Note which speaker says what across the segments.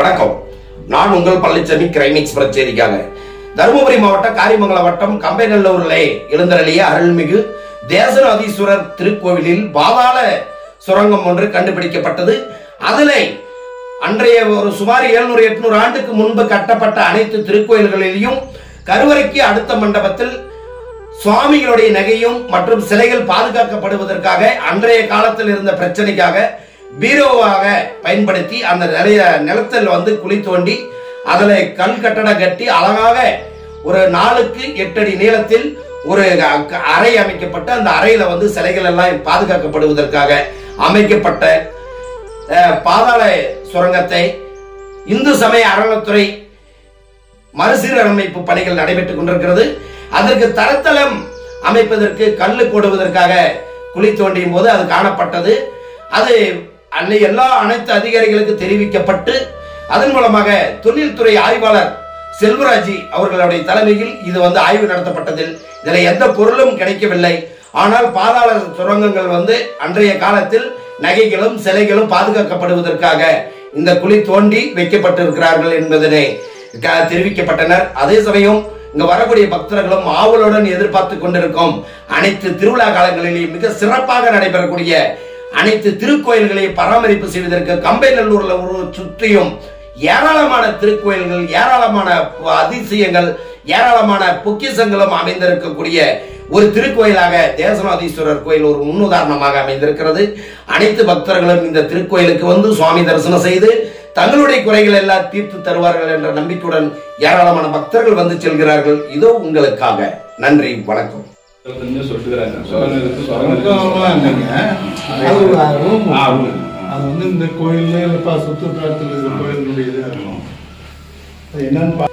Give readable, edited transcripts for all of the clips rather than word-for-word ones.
Speaker 1: வணக்கம். நான் உங்கள் பழனிசாமி, கிரைம் எக்ஸ்பிரஸ் செய்திக்காக. தருமபுரி மாவட்டம் காரியமங்கலம் வட்டம் கம்பைநல்லூரிலே எழுந்தருளிய அருள்மிகு தேசநாதீஸ்வரர் திருக்கோவிலில் பாதாள சுரங்கம் ஒன்று கண்டுபிடிக்கப்பட்டது. அதிலே அன்றைய ஒரு சுமார் 700-800 ஆண்டுக்கு முன்பு கட்டப்பட்ட அனைத்து திருக்கோயில்களிலும் கருவறைக்கு அடுத்த மண்டபத்தில் சுவாமிகளுடைய நகையும் மற்றும் சிலைகள் பாதுகாக்கப்படுவதற்காக அன்றைய காலத்தில் இருந்த பிரச்சனைக்காக பீரோவாக பயன்படுத்தி அந்த நிறைய நிலத்தில் குழி தோண்டி அதில் கல் கட்டடம் கட்டி அழகாக ஒரு 4க்கு 8 அடி நீளத்தில் ஒரு அறை அமைக்கப்பட்டு அந்த அறையில சிலைகள் எல்லாம் பாதுகாக்கப்படுவதற்காக அமைக்கப்பட்ட பாதாள சுரங்கத்தை இந்து சமய அறநிலைத்துறை மறுசீரமைப்பு பணிகள் நடைபெற்றுக் கொண்டிருக்கிறது. அதற்கு தரத்தளம் அமைப்பதற்கு கல்லு போடுவதற்காக குழி தோண்டியும் போது அது காணப்பட்டது. அது அனைத்து அதிகாரிகளுக்கு தெரிவிக்கப்பட்டு அதன் மூலமாக தொழில்துறை ஆய்வாளர் செல்வராஜ் அவர்களுடைய தலைமையில் இது ஆய்வு நடத்தப்பட்டதில் இதுல எந்த பொருளும் கிடைக்கவில்லை. ஆனால் பாதாள சுரங்கங்கள் அன்றைய காலத்தில் நகைகளும் சிலைகளும் பாதுகாக்கப்படுவதற்காக இந்த குழி தோண்டி வைக்கப்பட்டிருக்கிறார்கள் என்பதனை தெரிவிக்கப்பட்டனர். அதே சமயம் இங்க வரக்கூடிய பக்தர்களும் ஆவலுடன் எதிர்பார்த்து கொண்டிருக்கும் அனைத்து திருவிழா காலங்களிலேயும் மிக சிறப்பாக நடைபெறக்கூடிய அனைத்து திருக்கோயில்களையும் பராமரிப்பு செய்வதற்கு கம்பைநல்லூர்ல சுற்றியும் ஏராளமான திருக்கோயில்கள், ஏராளமான அதிசயங்கள், ஏராளமான பொக்கிஷங்களும் அமைந்திருக்கக்கூடிய ஒரு திருக்கோயிலாக தேசநாதீஸ்வரர் கோயில் ஒரு முன்னுதாரணமாக அமைந்திருக்கிறது. அனைத்து பக்தர்களும் இந்த திருக்கோயிலுக்கு சுவாமி தரிசனம் செய்து தங்களுடைய குறைகள் எல்லாம் தீர்த்து தருவார்கள் என்ற நம்பிக்கையுடன் ஏராளமான பக்தர்கள் செல்கிறார்கள். இதோ உங்களுக்காக. நன்றி, வணக்கம்.
Speaker 2: இந்த கோயில் சுற்றுலாத்தில் கோயிலுடைய இது இருக்கும். என்னன்னு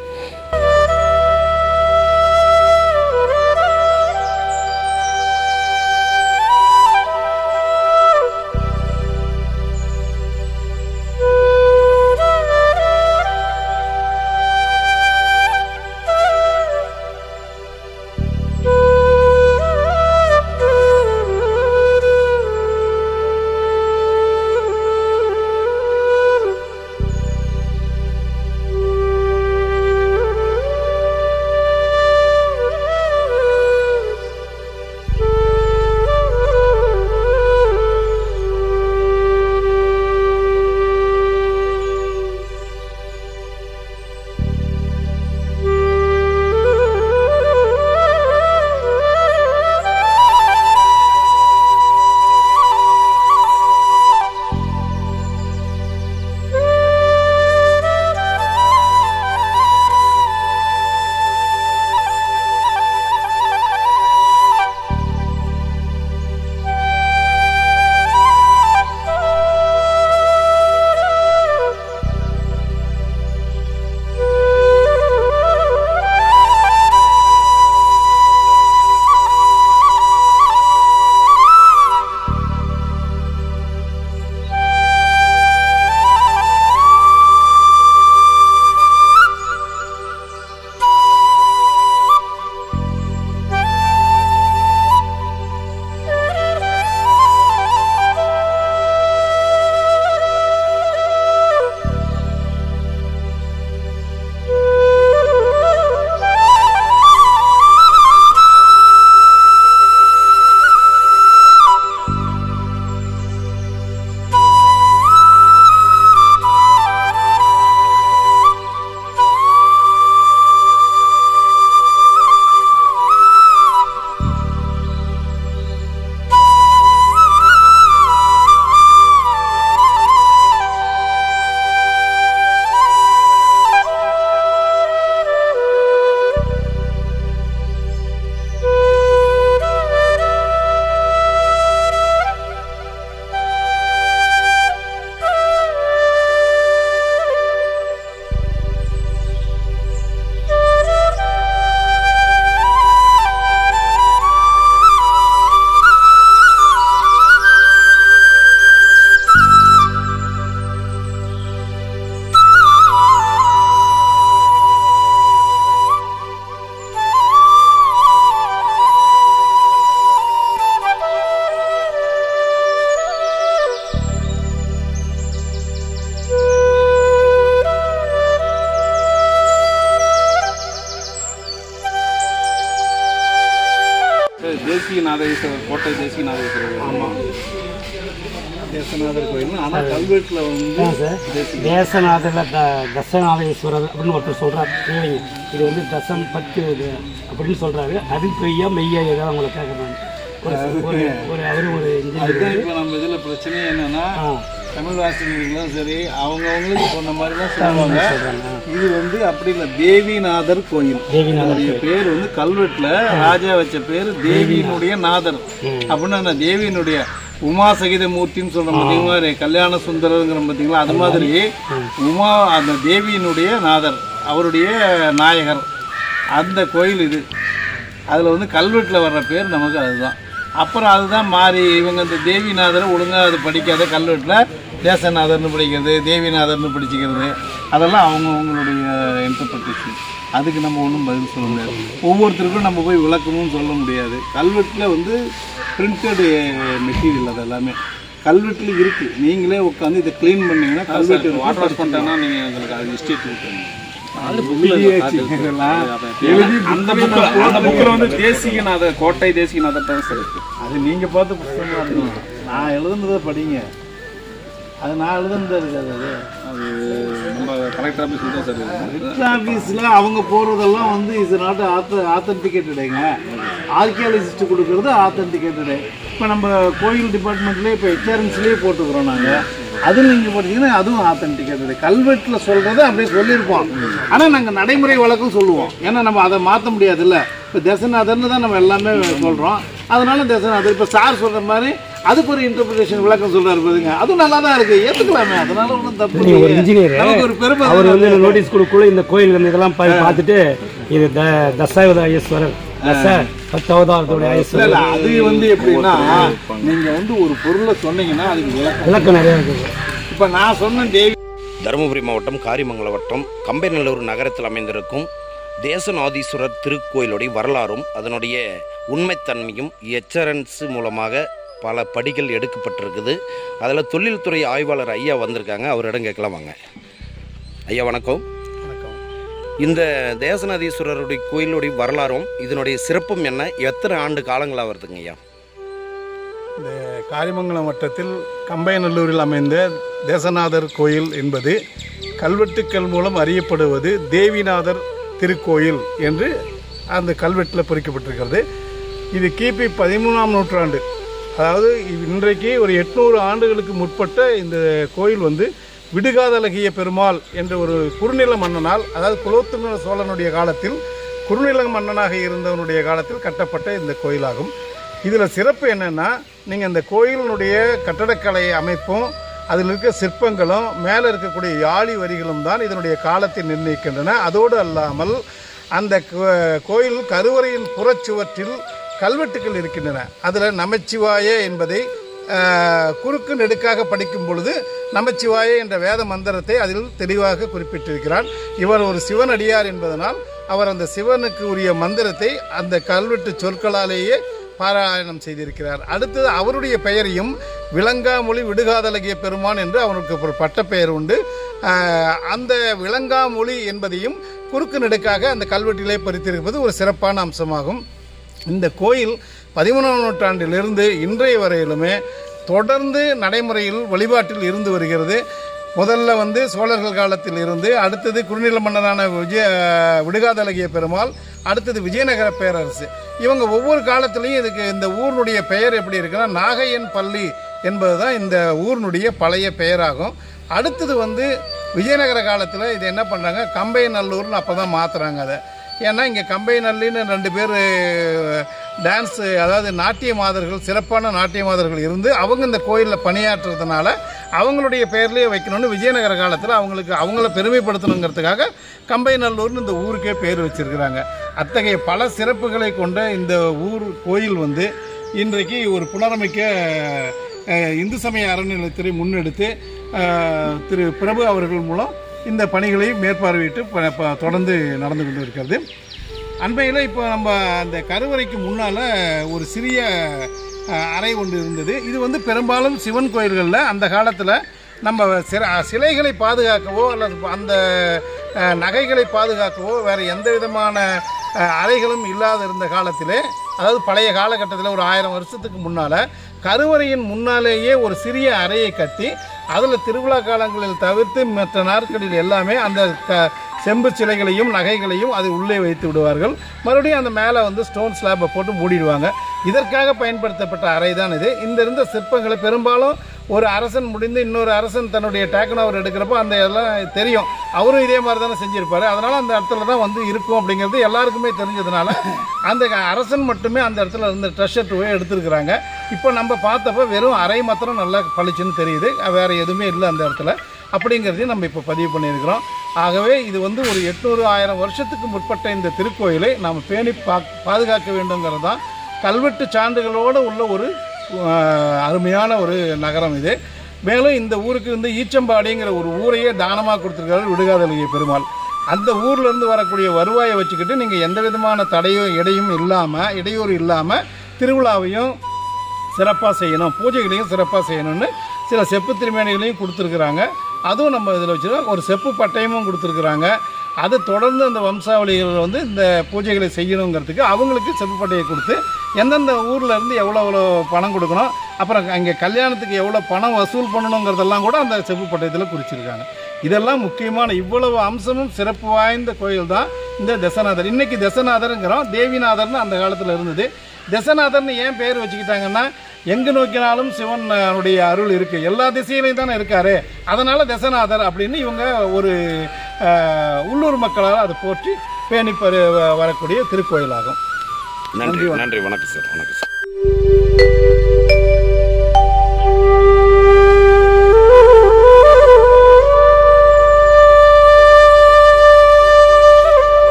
Speaker 3: தேசிகநாதேஸ்வரர் கோட்டை தேசிகநாதேஸ்வரர். ஆமாம், தேசநாதர் கோயில். ஆனால் கல்வெட்டில் வந்து
Speaker 4: தேசநாதரில் தசநாதேஸ்வரர் அப்படின்னு ஒருத்தர் சொல்கிறார். இது வந்து தசம் 10 அப்படின்னு சொல்கிறாரு. அது பெய்யா மெய்யா ஏதாவது அவங்களை கேட்குறாங்க. அவரு ஒரு
Speaker 3: அதுதான் இப்போ நம்ம இதில் பிரச்சனையே என்னன்னா, தமிழ் வாசகர்களும் சரி அவங்கவுங்களுக்கு சொன்ன மாதிரி தான் சொல்லுவாங்க. இது வந்து அப்படி இல்லை, தேவிநாதர் கோயில். தேவிநாதருடைய பேர் வந்து கல்வெட்டில் ராஜா வச்ச பேர் தேவியினுடைய நாதர் அப்படின்னு. அந்த தேவியினுடைய உமா சகித மூர்த்தின்னு சொல்கிறோம் பார்த்தீங்களா, கல்யாண சுந்தரங்கிற பார்த்தீங்களா, அது மாதிரி உமா அந்த தேவியினுடைய நாதர், அவருடைய நாயகர் அந்த கோயில் இது. அதில் வந்து கல்வெட்டில் வர்ற பேர் நமக்கு அதுதான். அப்புறம் அதுதான் மாறி இவங்க இந்த தேவிநாதரை ஒழுங்காக அது படிக்காத கல்வெட்டில் தேசநாதர்னு படிக்கிறது, தேவிநாதர்னு படிச்சுக்கிறது, அதெல்லாம் அவங்களுடைய இன்டர்பிரேஷன். அதுக்கு நம்ம ஒன்றும் பதில் சொல்ல முடியாது. ஒவ்வொருத்தருக்கும் நம்ம போய் விளக்கமும் சொல்ல முடியாது. கல்வெட்டில் வந்து பிரிண்டடு மெட்டீரியல் அது எல்லாமே கல்வெட்டில் இருக்குது. நீங்களே உட்காந்து இதை க்ளீன் பண்ணிங்கன்னா கல்வெட்டு வாட்டர் வாஷ் பண்ணிட்டேன்னா நீங்கள் உங்களுக்கு அது மிஸ்டேக் இருக்குது. அந்த புக்கில் வந்து தேசிகநாத கோட்டை தேசிகநாதர் தான் சார் இருக்குது. அது நீங்கள் பார்த்து புத்தகமாக இருக்கணும். நான் எழுதுனதை படிங்க. அது நான் எழுதுனது இருக்காது. அது நம்ம கலெக்டர் ஆஃபீஸில் தான் சார். கலெக்டர் ஆஃபீஸில் அவங்க போகிறதெல்லாம் வந்து இஸ் நாட் ஆத்தென்டிகேட்டடுங்க. ஆர்கியாலஜிஸ்ட் கொடுக்குறது ஆத்தென்டிகேட்டடு. இப்போ நம்ம கோயில் டிபார்ட்மெண்ட்லேயே இப்போ ஹெச்ஆர்என்ஸ்லேயே போட்டுக்கிறோம் நாங்கள். அதில் நீங்கள் பார்த்தீங்கன்னா அதுவும் ஆத்தென்டிகேட்டடு. கல்வெட்டில் சொல்கிறத அப்படியே சொல்லியிருப்போம். ஆனால் நாங்கள் நடைமுறை வழக்கம் சொல்லுவோம். ஏன்னா நம்ம அதை மாற்ற முடியாதுல்ல. இப்போ தேசநாதர்னு தான் நம்ம எல்லாமே சொல்கிறோம். அதனால தேசநாதர் இப்போ சார் சொல்கிற மாதிரி அதுக்கு ஒரு இன்டர்பிரேஷன் விளக்கம் சொல்கிறாரு பாருங்க. அதுவும் நல்லா தான் இருக்குது, ஏற்றுக்கலாமே. அதனால ஒன்றும் தப்பு இல்லை.
Speaker 4: ஒரு இன்ஜினியர் ஒரு பெருமை. அவர் வந்து நோட்டீஸ் கொடுக்குள்ள இந்த கோயில் வந்து இதெல்லாம் பார்த்துட்டு இது தசாவதாயேஸ்வரர்
Speaker 3: அது வந்து எப்படின்னா, நீங்க வந்து ஒரு பொருளை சொன்னீங்கன்னா அதுக்கு
Speaker 4: விளக்கம் நிறைய இருக்குது.
Speaker 3: இப்ப நான் சொன்ன
Speaker 1: தருமபுரி மாவட்டம் காரிமங்கலம் வட்டம் கம்பைநல்லூர் நகரத்தில் அமைந்திருக்கும் தேசநாதீஸ்வரர் திருக்கோயிலுடைய வரலாறும் அதனுடைய உண்மைத்தன்மையும் எச்ஆர்என்ஸ் மூலமாக பல படிகள் எடுக்கப்பட்டிருக்குது. அதில் தொழில்துறை ஆய்வாளர் ஐயா வந்திருக்காங்க. அவரிடம் கேட்கலாம் வாங்க. ஐயா வணக்கம். இந்த தேசநாதீஸ்வரருடைய கோயிலுடைய வரலாறும் இதனுடைய சிறப்பும் என்ன, எத்தனை ஆண்டு காலங்களாக வருதுங்க ஐயா?
Speaker 2: இந்த காரிமங்கலம் வட்டத்தில் கம்பைநல்லூரில் அமைந்த தேசநாதர் கோயில் என்பது கல்வெட்டுக்கள் மூலம் அறியப்படுவது தேவிநாதர் திருக்கோயில் என்று அந்த கல்வெட்டில் பொறிக்கப்பட்டிருக்கிறது. இது கிபி 13ஆம் நூற்றாண்டு, அதாவது இன்றைக்கு ஒரு 800 ஆண்டுகளுக்கு முற்பட்ட இந்த கோயில் வந்து விடுகாதழகிய பெருமாள் என்ற ஒரு குறுநில மன்னனால், அதாவது குலோத்துங்க சோழனுடைய காலத்தில் குறுநில மன்னனாக இருந்தவனுடைய காலத்தில் கட்டப்பட்ட இந்த கோயிலாகும். இதில் சிறப்பு என்னென்னா, நீங்கள் இந்த கோயிலினுடைய கட்டடக்கலை அமைப்பும் அதில் இருக்க சிற்பங்களும் மேலே இருக்கக்கூடிய யாழி வரிகளும் தான் இதனுடைய காலத்தை நிர்ணயிக்கின்றன. அதோடு அல்லாமல் அந்த கோயில் கருவறையின் புறச்சுவற்றில் கல்வெட்டுக்கள் இருக்கின்றன. அதில் நமச்சிவாய என்பதை குறுக்கு நெடுக்காக படிக்கும் பொழுது நமச்சிவாய என்ற வேத மந்திரத்தை அதில் தெளிவாக குறிப்பிட்டிருக்கிறார். இவர் ஒரு சிவனடியார் என்பதனால் அவர் அந்த சிவனுக்கு உரிய மந்திரத்தை அந்த கல்வெட்டு சொற்களாலேயே பாராயணம் செய்திருக்கிறார். அடுத்தது அவருடைய பெயரையும் விளங்காமொழி விடுகாதழகிய பெருமான் என்று அவருக்கு ஒரு பட்டப்பெயர் உண்டு. அந்த விளங்காமொழி என்பதையும் குறுக்கு நெடுக்காக அந்த கல்வெட்டிலே பதித்திருப்பது ஒரு சிறப்பான அம்சமாகும். இந்த கோயில் 13ஆம் நூற்றாண்டிலிருந்து இன்றைய வரையிலுமே தொடர்ந்து நடைமுறையில் வழிபாட்டில் இருந்து வருகிறது. முதல்ல வந்து சோழர்கள் காலத்தில் இருந்து, அடுத்தது குறுநில மன்னனான விடுகாதழகிய பெருமாள், அடுத்தது விஜயநகர பேரரசு. இவங்க ஒவ்வொரு காலத்திலையும் இதுக்கு இந்த ஊரினுடைய பெயர் எப்படி இருக்குன்னா நாகையன் பள்ளி என்பது தான் இந்த ஊரினுடைய பழைய பெயராகும். அடுத்தது வந்து விஜயநகர காலத்தில் இது என்ன பண்ணுறாங்க, கம்பைநல்லூர்னு அப்போ தான் மாற்றுறாங்க அதை. ஏன்னா இங்கே கம்பைநல்லின்னு 2 பேர் டான்ஸு, அதாவது நாட்டிய மாதர்கள், சிறப்பான நாட்டிய மாதர்கள் இருந்து அவங்க இந்த கோயிலில் பணியாற்றுறதுனால அவங்களுடைய பெயர்லேயே வைக்கணும்னு விஜயநகர காலத்தில் அவங்கள பெருமைப்படுத்தணுங்கிறதுக்காக கம்பைநல்லூர்னு இந்த ஊருக்கே பேர் வச்சிருக்கிறாங்க. அத்தகைய பல சிறப்புகளை கொண்ட இந்த ஊர் கோயில் வந்து இன்றைக்கு ஒரு புனரமைக்க இந்து சமய அறநிலையத்துறை முன்னெடுத்து திரு பிரபு அவர்கள் மூலம் இந்த பணிகளை மேற்பார்வையிட்டு தொடர்ந்து நடந்து கொண்டு இருக்கிறது. அண்மையில் இப்போ நம்ம அந்த கருவறைக்கு முன்னால் ஒரு சிறிய அறை ஒன்று இருந்தது. இது வந்து பெரும்பாலும் சிவன் கோயில்களில் அந்த காலத்தில் நம்ம சிலைகளை பாதுகாக்கவோ அல்லது அந்த நகைகளை பாதுகாக்கவோ வேறு எந்த விதமான அறைகளும் இல்லாத இருந்த காலத்திலே அதாவது பழைய காலகட்டத்தில் ஒரு 1000 வருஷத்துக்கு முன்னால் கருவறையின் முன்னாலேயே ஒரு சிறிய அறையை கட்டி அதில் திருவிழா காலங்களில் தவிர்த்து மற்ற நாட்களில் எல்லாமே அந்த செம்பு சிலைகளையும் நகைகளையும் அது உள்ளே வைத்து விடுவார்கள். மறுபடியும் அந்த மேலே வந்து ஸ்டோன் ஸ்லாப்பை போட்டு மூடிடுவாங்க. இதற்காக பயன்படுத்தப்பட்ட அறை தான் இது. இந்த இருந்த சிற்பங்களை பெரும்பாலும் ஒரு அரசன் முடிந்து இன்னொரு அரசன் தன்னுடைய டேக்கன் ஓவர் எடுக்கிறப்போ அந்த எல்லாம் தெரியும், அவரும் இதே மாதிரி தானே செஞ்சுருப்பார். அதனால் அந்த இடத்துல தான் வந்து இருக்கும் அப்படிங்கிறது எல்லாருக்குமே தெரிஞ்சதுனால அந்த அரசன் மட்டுமே அந்த இடத்துல இருந்த ட்ரெஷர் டூவை எடுத்துருக்குறாங்க. இப்போ நம்ம பார்த்தப்போ வெறும் அறை மாத்திரம் நல்லா பளிச்சுன்னு தெரியுது, வேறு எதுவுமே இல்லை அந்த இடத்துல அப்படிங்கிறதையும் நம்ம இப்போ பதிவு பண்ணியிருக்கிறோம். ஆகவே இது வந்து ஒரு 800-1000 வருஷத்துக்கு முற்பட்ட இந்த திருக்கோயிலை நாம் பேணி பாதுகாக்க வேண்டுங்கிறது தான் கல்வெட்டு சான்றுகளோடு உள்ள ஒரு அருமையான ஒரு நகரம் இது. மேலும் இந்த ஊருக்கு வந்து ஈச்சம்பாடிங்கிற ஒரு ஊரையே தானமாக கொடுத்துருக்காரு விடுகாதலிய பெருமாள். அந்த ஊர்லேருந்து வரக்கூடிய வருவாயை வச்சுக்கிட்டு நீங்கள் எந்த விதமான இடையூறு இல்லாமல் திருவிழாவையும் சிறப்பாக செய்யணும், பூஜைகளையும் சிறப்பாக செய்யணும்னு சில செப்பு திருமேனிகளையும் கொடுத்துருக்குறாங்க. அதுவும் நம்ம இதில் வச்சுருக்கோம். ஒரு செப்பு பட்டயமும் கொடுத்துருக்குறாங்க. அது தொடர்ந்து அந்த வம்சாவளிகள் வந்து இந்த பூஜைகளை செய்யணுங்கிறதுக்கு அவங்களுக்கு செப்பு பட்டையை கொடுத்து எந்தெந்த ஊரில் இருந்து எவ்வளோ பணம் கொடுக்கணும், அப்புறம் அங்கே கல்யாணத்துக்கு எவ்வளோ பணம் வசூல் பண்ணணுங்கிறதெல்லாம் கூட அந்த செப்பு பட்டயத்தில் குறிச்சிருக்காங்க. இதெல்லாம் முக்கியமான இவ்வளவு அம்சமும் சிறப்பு வாய்ந்த கோயில் தான் இந்த தசநாதர். இன்றைக்கி தசநாதருங்கிறோம், தேவிநாதர்னு அந்த காலத்தில் இருந்தது. தசநாதர்னு ஏன் பேர் வச்சுக்கிட்டாங்கன்னா, எங்கு நோக்கினாலும் சிவனுடைய அருள் இருக்குது, எல்லா திசையிலையும் தானே இருக்காரு, அதனால் தசநாதர் அப்படின்னு இவங்க ஒரு உள்ளூர் மக்களால் அதை போற்றி பேணி வரக்கூடிய திருக்கோயிலாகும்.
Speaker 1: நன்றி, வணக்கம் சார்.